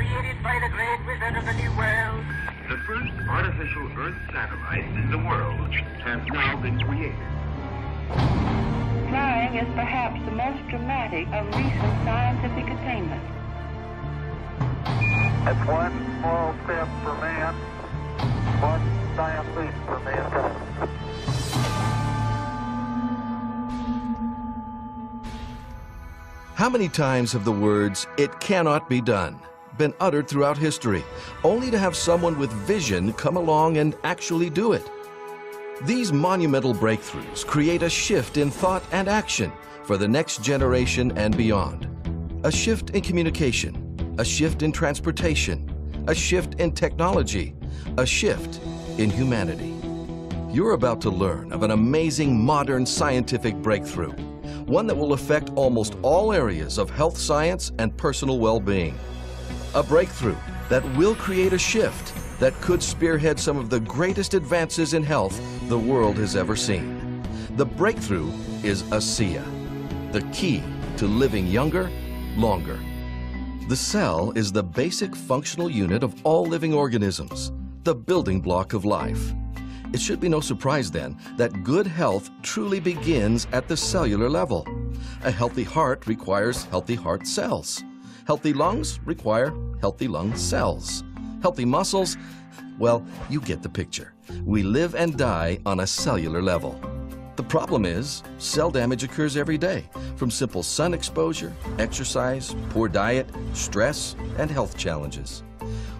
created by the great wizard of the New World. The first artificial Earth satellite in the world has now been created. Flying is perhaps the most dramatic of recent scientific attainments. It's one small step for man, one giant leap for mankind. How many times have the words, "It cannot be done," been uttered throughout history, only to have someone with vision come along and actually do it? These monumental breakthroughs create a shift in thought and action for the next generation and beyond. A shift in communication, a shift in transportation, a shift in technology, a shift in humanity. You're about to learn of an amazing modern scientific breakthrough, one that will affect almost all areas of health science and personal well-being. A breakthrough that will create a shift that could spearhead some of the greatest advances in health the world has ever seen. The breakthrough is Asea, the key to living younger, longer. The cell is the basic functional unit of all living organisms, the building block of life. It should be no surprise then that good health truly begins at the cellular level. A healthy heart requires healthy heart cells. Healthy lungs require healthy lung cells. Healthy muscles, well, you get the picture. We live and die on a cellular level. The problem is, cell damage occurs every day from simple sun exposure, exercise, poor diet, stress, and health challenges.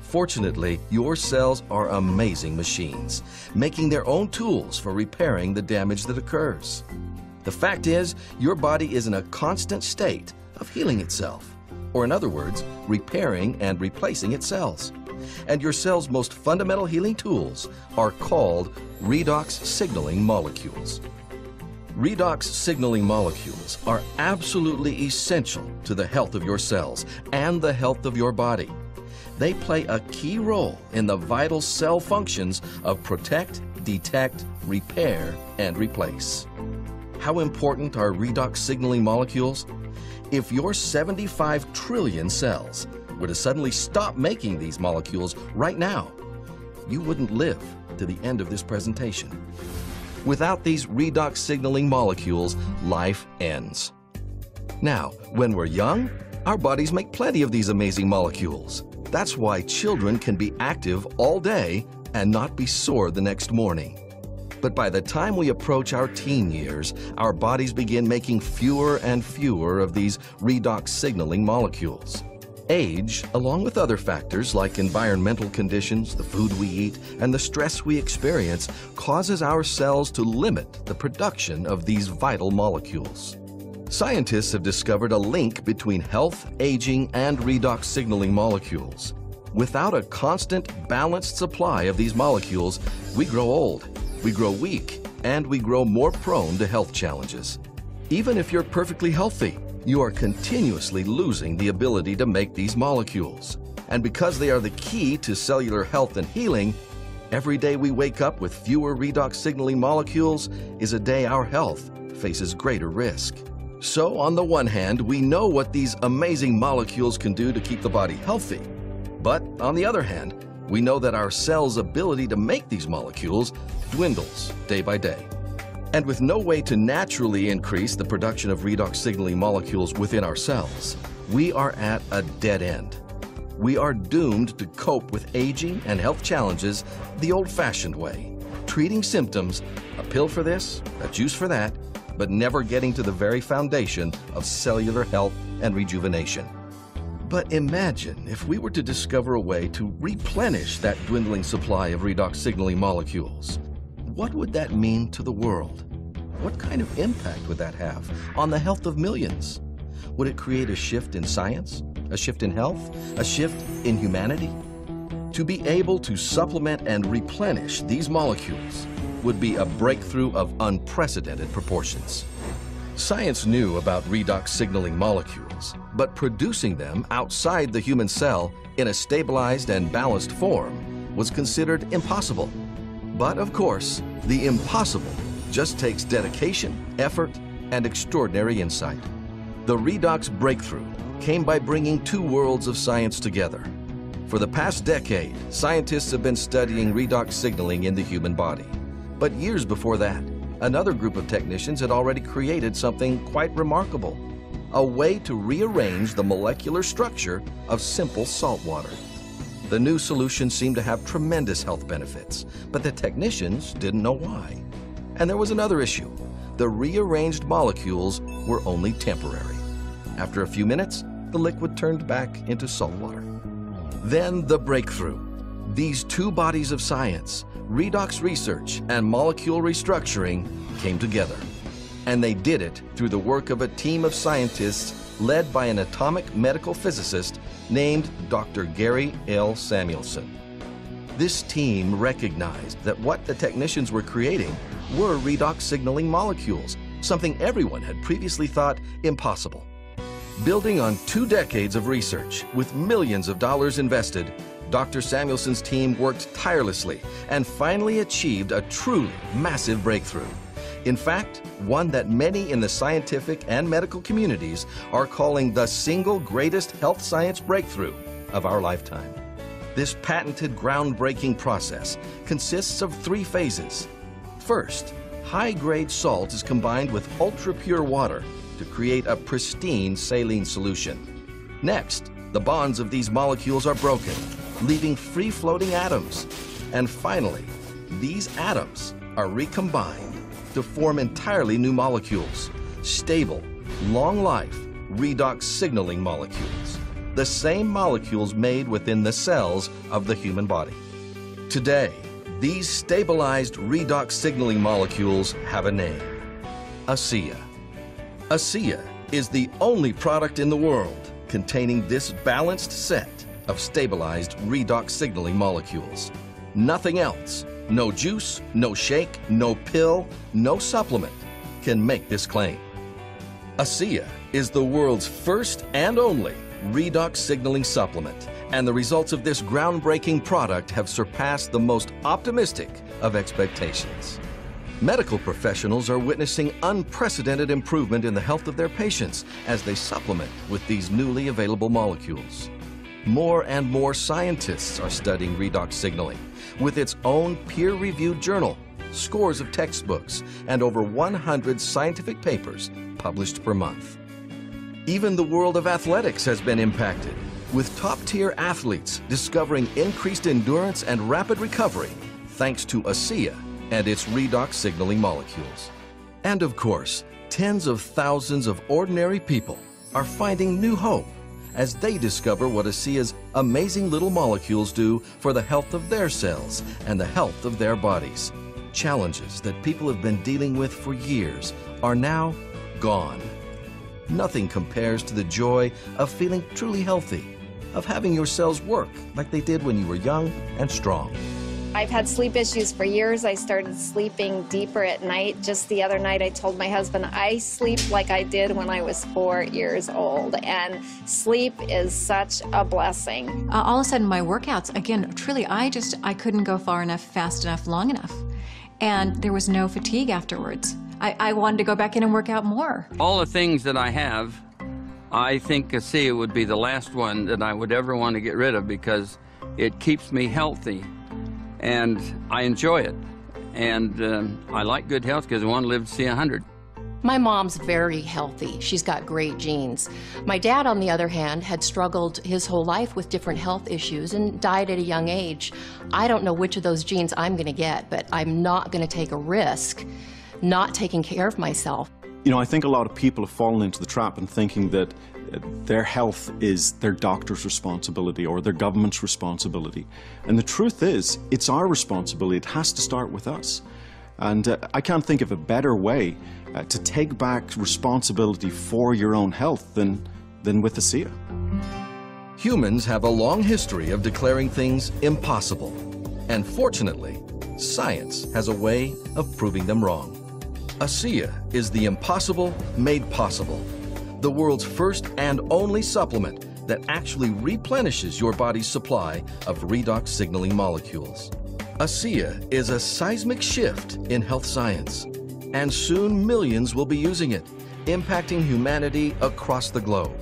Fortunately, your cells are amazing machines, making their own tools for repairing the damage that occurs. The fact is, your body is in a constant state of healing itself, or in other words, repairing and replacing its cells. And your cell's most fundamental healing tools are called redox signaling molecules. Redox signaling molecules are absolutely essential to the health of your cells and the health of your body. They play a key role in the vital cell functions of protect, detect, repair, and replace. How important are redox signaling molecules? If your 75 trillion cells were to suddenly stop making these molecules right now, you wouldn't live to the end of this presentation. Without these redox signaling molecules, life ends. Now, when we're young, our bodies make plenty of these amazing molecules. That's why children can be active all day and not be sore the next morning. But by the time we approach our teen years, our bodies begin making fewer and fewer of these redox signaling molecules. Age, along with other factors like environmental conditions, the food we eat, and the stress we experience, causes our cells to limit the production of these vital molecules. Scientists have discovered a link between health, aging, and redox signaling molecules. Without a constant, balanced supply of these molecules, we grow old, we grow weak, and we grow more prone to health challenges. Even if you're perfectly healthy, you are continuously losing the ability to make these molecules. And because they are the key to cellular health and healing, every day we wake up with fewer redox signaling molecules is a day our health faces greater risk. So on the one hand, we know what these amazing molecules can do to keep the body healthy. But on the other hand, we know that our cells' ability to make these molecules dwindles day by day. And with no way to naturally increase the production of redox signaling molecules within our cells, we are at a dead end. We are doomed to cope with aging and health challenges the old-fashioned way, treating symptoms, a pill for this, a juice for that, but never getting to the very foundation of cellular health and rejuvenation. But imagine if we were to discover a way to replenish that dwindling supply of redox signaling molecules. What would that mean to the world? What kind of impact would that have on the health of millions? Would it create a shift in science, a shift in health, a shift in humanity? To be able to supplement and replenish these molecules would be a breakthrough of unprecedented proportions. Science knew about redox signaling molecules, but producing them outside the human cell in a stabilized and balanced form was considered impossible. But of course, the impossible just takes dedication, effort, and extraordinary insight. The redox breakthrough came by bringing two worlds of science together, For the past decade, scientists have been studying redox signaling in the human body. But years before that, another group of technicians had already created something quite remarkable: a way to rearrange the molecular structure of simple salt water. The new solution seemed to have tremendous health benefits, but the technicians didn't know why. And there was another issue. The rearranged molecules were only temporary. After a few minutes, the liquid turned back into salt water. Then the breakthrough. These two bodies of science, redox research and molecule restructuring, came together. And they did it through the work of a team of scientists led by an atomic medical physicist named Dr. Gary L. Samuelson. This team recognized that what the technicians were creating were redox signaling molecules, something everyone had previously thought impossible. Building on 2 decades of research with millions of dollars invested, Dr. Samuelson's team worked tirelessly and finally achieved a truly massive breakthrough. In fact, one that many in the scientific and medical communities are calling the single greatest health science breakthrough of our lifetime. This patented groundbreaking process consists of 3 phases. First, high-grade salt is combined with ultra-pure water to create a pristine saline solution. Next, the bonds of these molecules are broken, leaving free-floating atoms. And finally, these atoms are recombined to form entirely new molecules, stable, long-life, redox signaling molecules, the same molecules made within the cells of the human body. Today, these stabilized redox signaling molecules have a name: Asea. Asea is the only product in the world containing this balanced set of stabilized redox signaling molecules. Nothing else, no juice, no shake, no pill, no supplement can make this claim. Asea is the world's first and only redox signaling supplement, and the results of this groundbreaking product have surpassed the most optimistic of expectations. Medical professionals are witnessing unprecedented improvement in the health of their patients as they supplement with these newly available molecules. More and more scientists are studying redox signaling with its own peer-reviewed journal, scores of textbooks, and over 100 scientific papers published per month. Even the world of athletics has been impacted, with top-tier athletes discovering increased endurance and rapid recovery thanks to Asea and its redox signaling molecules. And of course, tens of thousands of ordinary people are finding new hope as they discover what Asea's amazing little molecules do for the health of their cells and the health of their bodies. Challenges that people have been dealing with for years are now gone. Nothing compares to the joy of feeling truly healthy, of having your cells work like they did when you were young and strong. I've had sleep issues for years. I started sleeping deeper at night. Just the other night I told my husband I sleep like I did when I was 4 years old, and sleep is such a blessing. All of a sudden my workouts, again, truly I couldn't go far enough, fast enough, long enough. And there was no fatigue afterwards. I wanted to go back in and work out more. All the things that I have, I think Asea would be the last one that I would ever want to get rid of because it keeps me healthy. And I enjoy it. And I like good health because I want to live to see 100. My mom's very healthy. She's got great genes. My dad, on the other hand, had struggled his whole life with different health issues and died at a young age. I don't know which of those genes I'm going to get, but I'm not going to take a risk not taking care of myself. You know, I think a lot of people have fallen into the trap in thinking that their health is their doctor's responsibility or their government's responsibility. And the truth is, it's our responsibility. It has to start with us. And I can't think of a better way to take back responsibility for your own health than with Asea. Humans have a long history of declaring things impossible. And fortunately, science has a way of proving them wrong. Asea is the impossible made possible. The world's first and only supplement that actually replenishes your body's supply of redox signaling molecules. Asea is a seismic shift in health science, and soon millions will be using it, impacting humanity across the globe.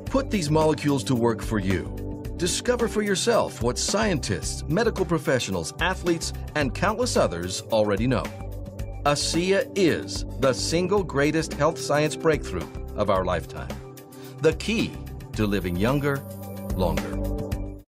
Put these molecules to work for you. Discover for yourself what scientists, medical professionals, athletes, and countless others already know. Asea is the single greatest health science breakthrough of our lifetime. The key to living younger, longer.